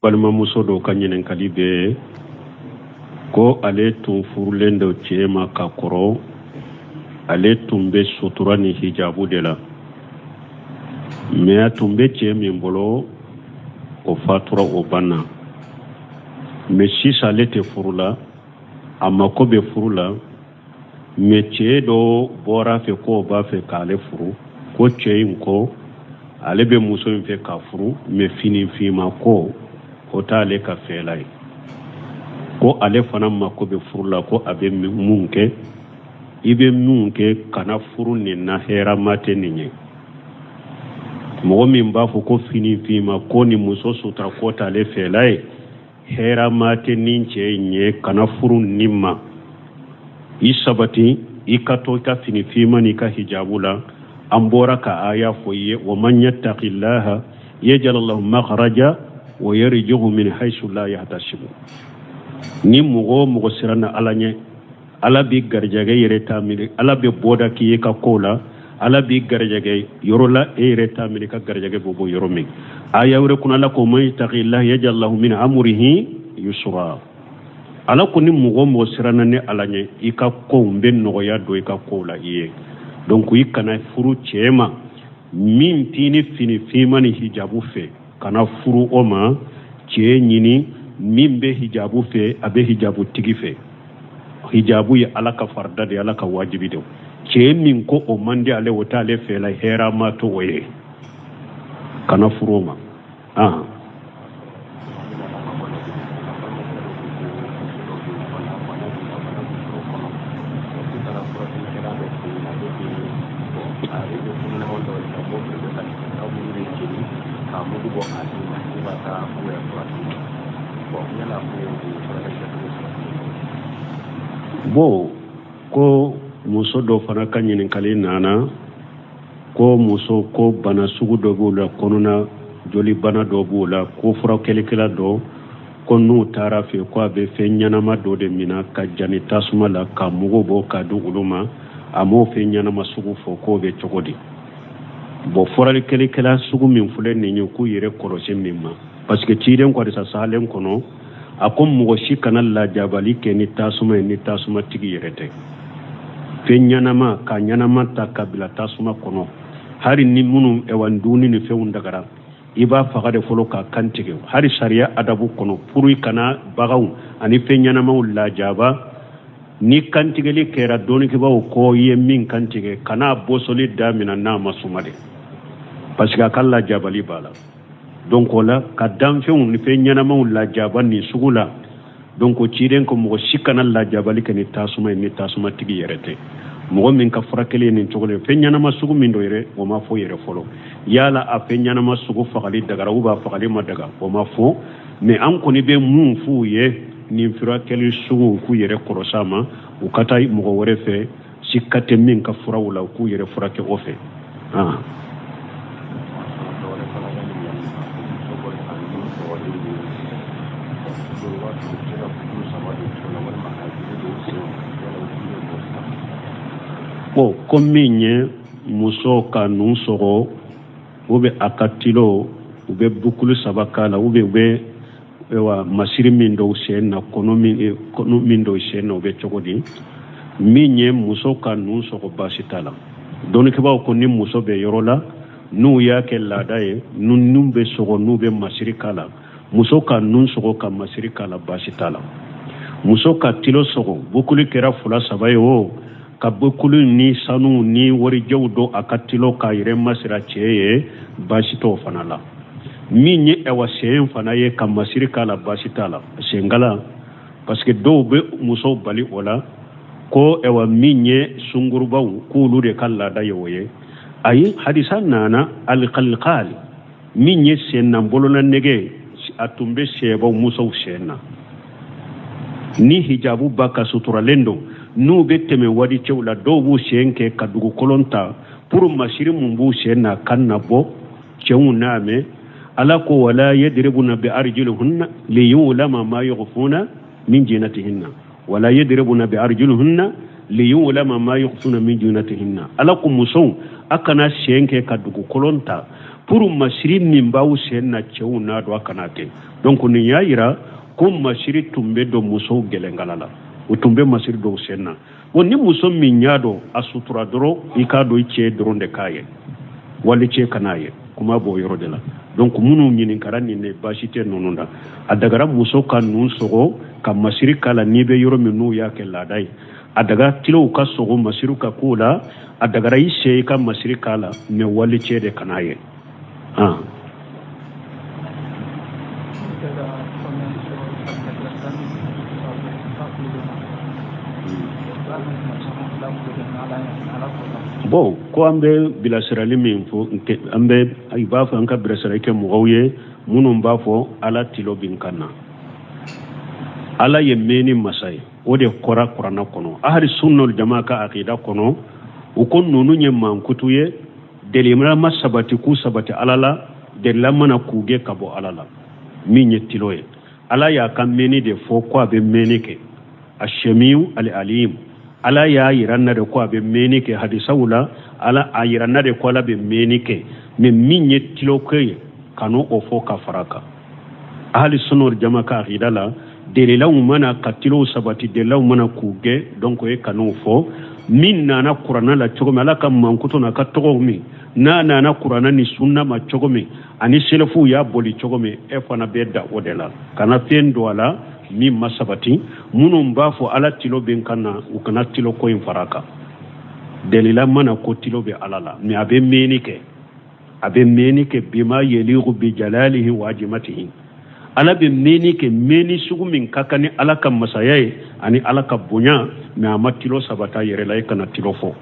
balma muso do kanyenen kalibe ko ale tun furulen do cema ka koro ale tun be sutura ni hijabu de la mais a tun be cɛ min bolo o fatura o banna mais sisan ale tɛ furu la a mako bɛ furu la mais cɛ dɔ bɔra fɛ ko o b'a fɛ k'ale furu ko cɛ in ko ale bɛ muso in fɛ k'a furu mais finifima ko o t'ale ka fɛla ye ko ale fana mako bɛ furu la ko a bɛ mun kɛ i bɛ mun kɛ kana furu nin na hɛrɛma tɛ nin ye mɔgɔ min b'a fɔ ko finifima ko ni muso sutura ko t'ale fɛla ye hɛrɛma tɛ nin cɛ in ye kana furu nin ma i sabati i ka to i ka finifima n'i ka hijabu la an bɔra ka aya fɔ i ye wa man yattaqillaha yaj'al lahu makhraja wa yarzuqhu min haythu la yahtasib ni mɔgɔ mɔgɔ siranna ala ɲɛ ala bi garijɛgɛ yɛrɛ ta minɛ ala bɛ bɔda k'i ye ka kow la ala bi garijɛgɛ yɔrɔ la e yɛrɛ ta minɛ ka garijɛgɛ bɔ bɔ yɔrɔ min aya wɛrɛ kun ala ko man yattaqillaha yaj'al lahu min amrihi yusra ala ko ni mɔgɔ mɔgɔ siranna ni ala ɲɛ i ka kow bɛ nɔgɔya don i ka kow la i ye donc i kana furu cɛ ma min t'i ni finifima ni hijabu fɛ kana furu o ma cɛ ɲini min bɛ hijabu fɛ a bɛ hijabu tigi fɛ hijabu ye ala ka farida de ala ka wajibi de cɛ min ko o man di ale o t'ale fɛ la hɛrɛ ma to o ye kana furu o ma bo ko muso dɔ fana ka ɲininkali nana ko muso ko bana sugu dɔ b'o la kɔnɔna joli bana dɔ b'o la ko furakɛlikɛla dɔ ko n'u taara fɛ ko a bɛ fɛn ɲɛnama dɔ de minɛ ka jani tasuma la ka mugu bɔ ka di olu ma a m'o fɛn ɲɛnama sugu fɔ k'o bɛ cogo di bon furakɛlikɛla sugu min filɛ nin ye k'u yɛrɛ kɔlɔsi min ma parce que ciden kɔrisa salen kɔnɔ a ko mɔgɔ si kana lajabali kɛ ni tasuma ye ni tasuma tigi yɛrɛ tɛ fɛn ɲɛnama ka ɲɛnama ta ka bila tasuma kɔnɔ hali ni minnu dumuni ni fɛnw dagara i b'a faga de fɔlɔ ka kan tigɛ hali sariya adabu kɔnɔ pour i kana baganw ani fɛn ɲɛnamaw lajaba ni kantigɛli kɛra dɔɔninkɛbaw kɔ i ye min kantigɛ kana bɔsɔli damina n'a ma suma de parce que a ka lajabali b'a la donc o la ka danfɛnw ni fɛn ɲɛnamaw lajaba nin sugu la donc ciden ko mɔgɔ si kana lajabali kɛ ni tasuma ye ni tasuma tigi yɛrɛ tɛ mɔgɔ min ka furakɛli ye nin cogo la fɛn ɲɛnama sugu min dɔ yɛrɛ o ma fɔ yɛrɛ fɔlɔ yala a fɛn ɲɛnama sugu fagali dagara ou b'a fagali ma daga o ma fɔ mais an kɔni bɛ mun f'u ye nin furakɛli sugu k'u yɛrɛ kɔlɔsi ma u ka taa mɔgɔ wɛrɛ fɛ si ka tɛ min ka furaw la k'u yɛrɛ furakɛ o fɛ bon ko min ye muso ka nun sɔgɔ ou bien a ka tilo u bɛ bukulu saba k'a la ou bien u bɛ masiri min dɔw sen na kɔnɔ min dɔw sen na u bɛ cogo di min ye muso ka nun sɔgɔ baasi t'a la dɔɔninkɛbaw ko ni muso bɛ yɔrɔ la n'u y'a kɛ laada ye nun bɛ sɔgɔ n'u bɛ masiri k'a la muso ka nun sɔgɔ ka masiri k'a la baasi t'a la muso ka tilo sɔgɔ bukulu kɛra 2 3 ye o ka bukulu ni sanu ni warijɛw dɔ a ka tilo k'a yɛrɛ masira cɛ ye baasi t'o fana la min ye sen fana ye ka masiri k'a la baasi t'a la senkala parce que dɔw bɛ musow bali o la ko min ye sungurubaw k'olu de ka laada ye o ye ayi hadisa nana alqalqal min ye sen na bolona nege a tun bɛ sɛbaw musow sen na ni hijabu ba ka suturalen don n'u bɛ tɛmɛ wadi cɛw la dɔw b'u sen kɛ ka dugukolon ta pour masiri mun b'u sen na kan na bɔ cɛw n'a mɛn ala ko wala yadribuna bi arjulihunna liyulama ma yukhfuna min jinatihinna wala yadribuna bi arjulihunna liyulama ma yukhfuna min jinatihinna ala ko musow akana sen kɛ ka dugukolon ta pour masiri min bawu senna cewu na do kanake donc ni yaira ko masiri tumbe do muso gelengalala o tumbe masiri do senna woni muso min nyado asutura doro ikado ice doro de kaye wali ce kanaye kuma bo yoro de la donc munu nyinin karani ne bashite nonunda adagara muso kan nun sogo ka masiri kala nibe yoro minu yake ladai adaga tilo ka sogo masiru ka kula adagara ise ka masiri kala me wali ce de kanaye bon ko ambe bilasirali min fo ambe ay ba fa anka bilasirali ke mugawye munum ba fo ala tilo bin kanna ala yemeni masay o de kora qur'ana kono ahli sunnul jamaa ka aqida kono o kon nonu nye mankutuye delimra masabati ku sabati alala de lamana kuge kabo alala min yettiloye ala ya kameni de fo ko abe menike ashamiu al-alim ala ya yiranna de ko abe menike hadisawula ala ayiranna de ko abe menike min yettilo kay kanu o fo ka faraka ahli sunnah jamaa ka aqidala de law mana katilo sabati de law mana kuge donc e kanu fo min nana qur'ana la chogo ala kam mankuto na ka togo mi nana qur'ana ni sunna ma chogo mi ani selefu ya boli chogo mi e fana bedda odela kana fendo ala mi masabati munum bafo ala tilo ben kana u kana tilo ko in faraka delila mana ko tilo be alala mi abe menike bima yeliqu bi jalalihi wa ajmatihi ala be menike meni sugu min kakani ala kam masayaye ani ala ka bonya mi amatilo sabata yere la kana tilo fo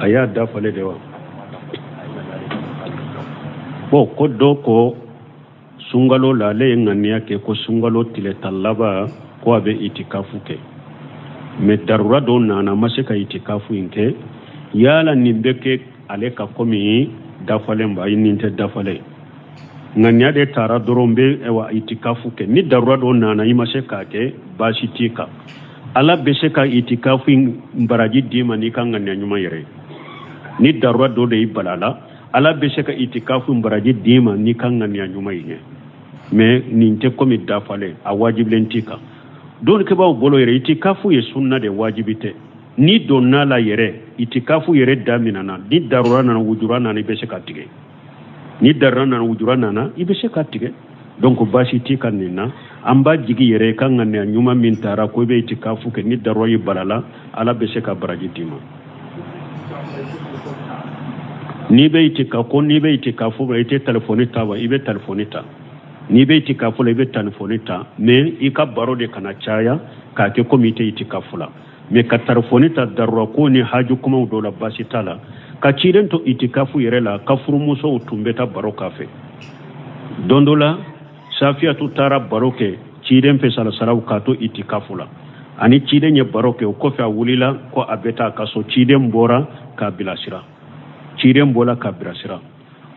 aya dafale dewa bo ko doko sungalo lale ngania ke ko sungalo tile talaba ko abe itikafu ke me darura do nana maseka itikafu inke yala nimbeke ale ka komi dafale mba ininte dafale ngania de tara dorombe ewa itikafu ke ni darura do nana imaseka ke bashitika ala beseka itikafu mbaraji dima ni kan ngania nyuma yere ni darura do de ibalala ala beseka itikafu mbaraji dima ni kan ngania nyuma yene mais ninte komi dafale a wajiblentika don ke bawo bolo yere itikafu ye sunna de wajibite ni donna la yere itikafu yere daminana ni darura na wujurana ni beseka tige ni darura na wujurana na ibeseka tige donc bashi tika nina amba jigi yere kan ngania nyuma min tara ko be itikafu ke ni darura ibalala ala beseka baraji dima ni be itikafu ni be itikafu ba ite telefonita ba ibe telefonita ni be itikafu la ibe telefonita mais ika baro de kana chaya ka ke komite itikafu la mais ka telefonita darura ko ni haju kuma do la basitala ka ciren to itikafu yere la kafuru muso utumbeta baro kafe dondola safia tu tara baroke ciren fe sala saraw ka to itikafu la ani ciren ye baroke ko fa wulila ko abeta kaso ciren bora ka bilasira ciren bola ka bilasira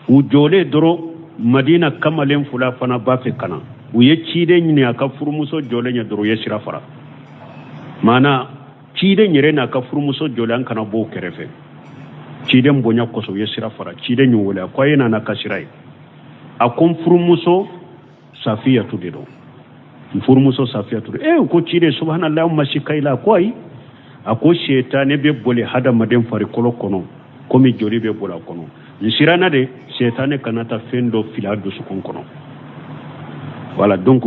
u jole doro madina kamalen fula fana bafe kana u ye ciren ni aka furmuso jole nya doro ye sira fara mana ciren yere na ka furmuso jole an kana bo kerefe ciren bonya koso ye sira fara ciren yu wala ko yana na kashirai akon furmuso safiya tudido furmuso safiya tudido ko cire subhanallahi mashikaila koi ako shetane be bole hada maden fari kolo kono komi jori be bola kono nisirana de shetane kanata fendo filado sukon kono wala donc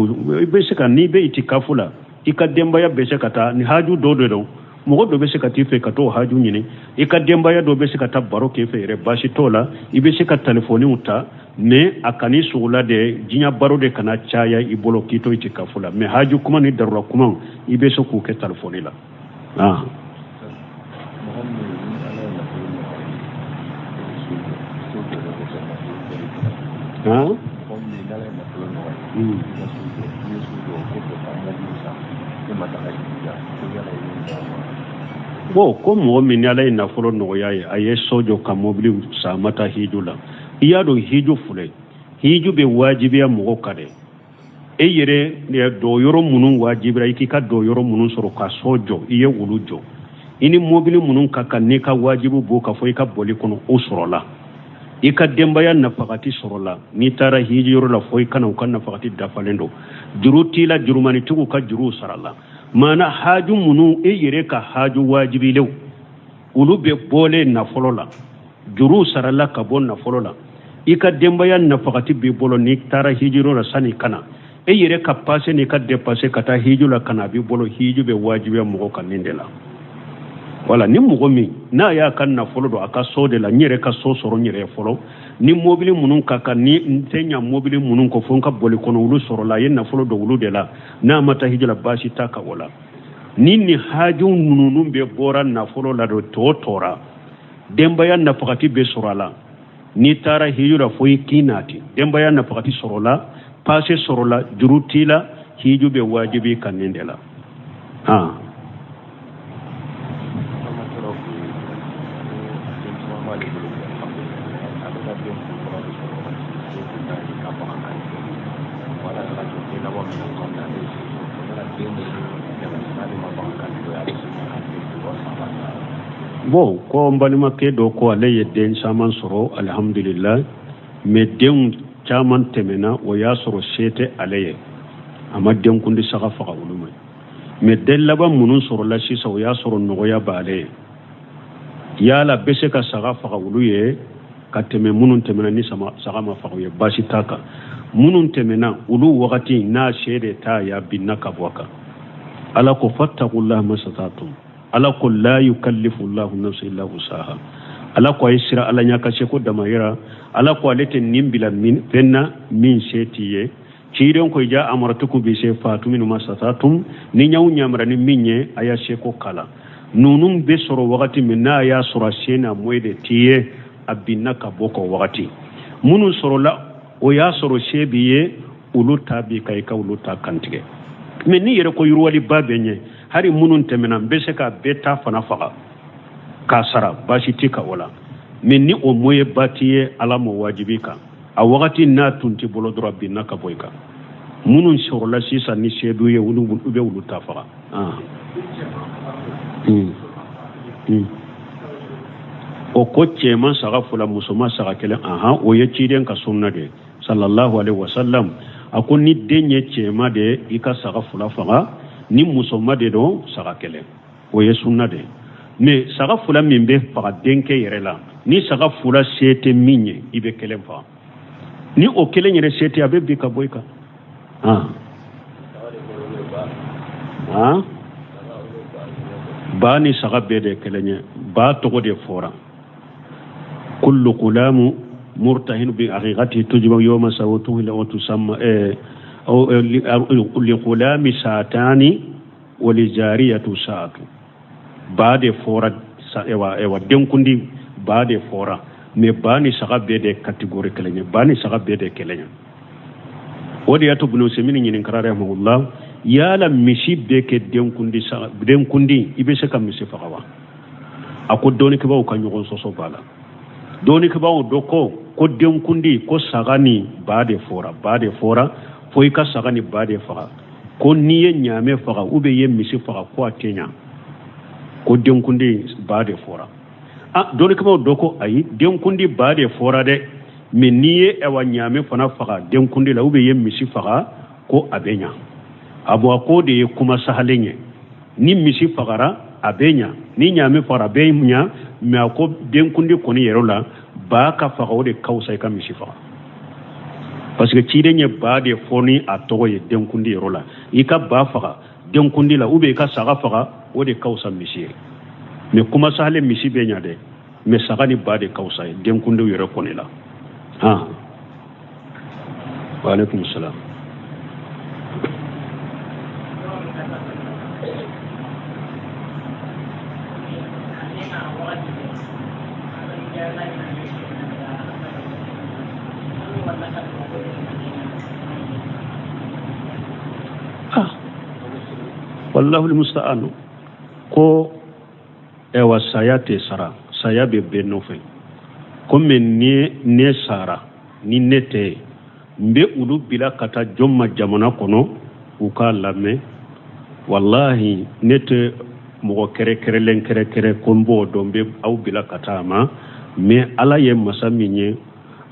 be seka ni be itikafula ikademba ya be seka ta ni haju dodo mogo do be seka tife kato haju nyine ikademba ya do be seka ta baroke fe re bashi tola ibe seka telefoni uta me akani sugula de jinya baro de kana chaya ibolo kito itikafula me haju kuma ni darura kuma ibe so ku ke telefoni la bo ko mo min ala ina folo no yaye aye sojo ka mobili sa mata hijula iya do hiju fule hiju be wajibiya mo kade e yere ne do yoro munun wajibira iki ka do yoro munun soro ka sojo iye wulujo ini mobili munun ka kan ne ka wajibu bo ka foi ka boli kono o sorola ika dembaya nafakati sorola ni tara hiju yoro la foi kana kan nafakati dafalendo juruti la jurumani tugu ka juru sarala mana haju munu e yere ka haju wajibi lew ulu be bole na folola juru sarala ka bon na folola ika dembaya nafakati be bolo ni tara hijiro la sani kana e yere ka passe ni ka dépasser kata hiju la kana bi bolo hiju be wajibi mo kan nindela wala ni mo mi na ya kan na folo do aka so de la nyere ka so soro nyere folo ni mobili munun ka kan ni ntenya mobili munun ko fon ka boli kono wulu soro la yen na folo do wulu de la na mata hijula bashi taka wala ni ni haju munun be boran na folo la do to tora demba yan na fakati be sorala ni tara hijula foyi kinati demba yan na fakati sorola passe sorola jurutila hiju be wajibi kan nindela bon ko mbalima ke do ko ale yedden saman soro alhamdulillah me den chaman temena o ya soro sete aleye amma den kundi saka faka uluma me den laba munun soro la sisa o ya soro no ya bale yala bese ka saka faka uluye ka teme munun temena ni sama saka ma faka ye bashi taka munun temena ulu wakati na shede ta ya binna kabwaka ala ko fattaqullaha masatatum ala ko la yukallifu Allahu nafsan illa wusaha ala ko ayisira ala nyaka se ko damayira ala ko alete nimbila min fenna min setiye ciiren ko ja amaratukum bi se fatu min masatatum ni nyaw nyamra ni minye aya se ko kala nunum be soro wakati min na ya sura sena moyde tiye abinna ka boko wakati munun soro la o ya soro shebiye ulu tabi kay ka ulu ta kantige men ni yere ko yurwali babenye hari munun temena mbese ka beta fana faga kasara bashi tika wala men ni o moye batiye ala mo wajibika a wakati na tunti bolo dro binna ka boyka munun sorola sisa ni sheduye ulu be ulu ta faga o ko cema saga fula musoma saga kele o ye ciden ka sunna de sallallahu alaihi wasallam akon ni denye cema de ika saga fula faga ni musoma de do saga kele o ye sunna de me saga fula min be faga denke yere la ni saga fula sete minye ibe kele fa ni o kele nyere sete abe bi ka boyka ba ni saga be de kele nye ba to de fora kullu qulamu مرتهن بأغيغته تجب يوم سوته لو تسمى أو لغلام ساعتان ولجارية ساعة بعد فورا ewa denkundi بعد فورا me bani saga bede category kelenya bani saga bede kelenya wodi yato bunu semini nyinin karare rahimahullah yala mishi beke denkundi ibe se kam misi fagawa ako doni ke bawo kan yogon soso bala doni ke bawo doko ko denkundi ko sagani bade fora foi ka sagani bade faga ko niye nyame faga ube ye misi faga ko atenya ko denkundi bade fora doni ke bawo doko ayi denkundi bade fora de me niye ewa nyame fana faga denkundi la ube ye misi faga ko abenya abo ko de kuma sahalenye ni misi fagara abenya ni nyame fara benya me ko denkundi koni yerola ba ka faga o de kausa ka misi faga parce que ci denye ba de foni a togo ye denkundi yerola ika ba faga denkundi la ube ka saga faga o de kausa misi me kuma sahale misi benya de me saga ni ba de kausa denkundi yero koni la wa alaikum salam wallahu almusta'an ko ewa saya te sara saya be be nofɛ comme ne sara ni ne tɛ n bɛ olu bila ka taa jɔn ma jamana kɔnɔ u k'a lamɛn wallahi ne tɛ mɔgɔ kɛrɛkɛrɛn ko n b'o dɔn n bɛ aw bila ka taa ma mais ala ye masa min ye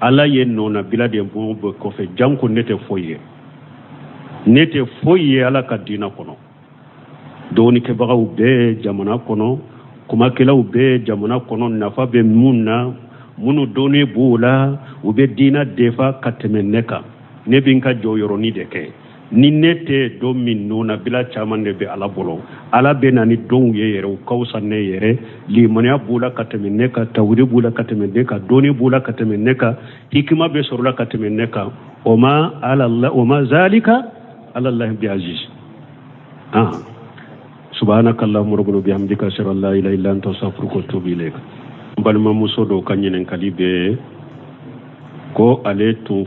ala ye nɔna bila de bɔ kɔfɛ janko ne tɛ foyi ye ala ka diinɛ kɔnɔ dɔɔnikɛbagaw bɛɛ jamana kɔnɔ kumakɛlaw bɛɛ jamana kɔnɔ nafa bɛ mun na minnu dɔnnen b'o la u bɛ diinɛ defa ka tɛmɛ ne kan ne bɛ n ka jɔyɔrɔnin de kɛ ni ne tɛ dɔn min nɔna bila caman de bɛ ala bolo ala bɛ na ni dɔnw ye yɛrɛ u ka fisa ne yɛrɛ limaniya b'u la ka tɛmɛ ne kan tawhid b'u la ka tɛmɛ ne kan dɔnni b'u la ka tɛmɛ ne kan hikima bɛ sɔrɔ la ka tɛmɛ ne kan o ma zalika ala Allah bi aziz subhanaka allahumma rabbana bihamdika ashhadu an la ilaha illa anta astaghfiruka wa atubu ilayk balma muso do ka ɲininkali bɛ ko ale tun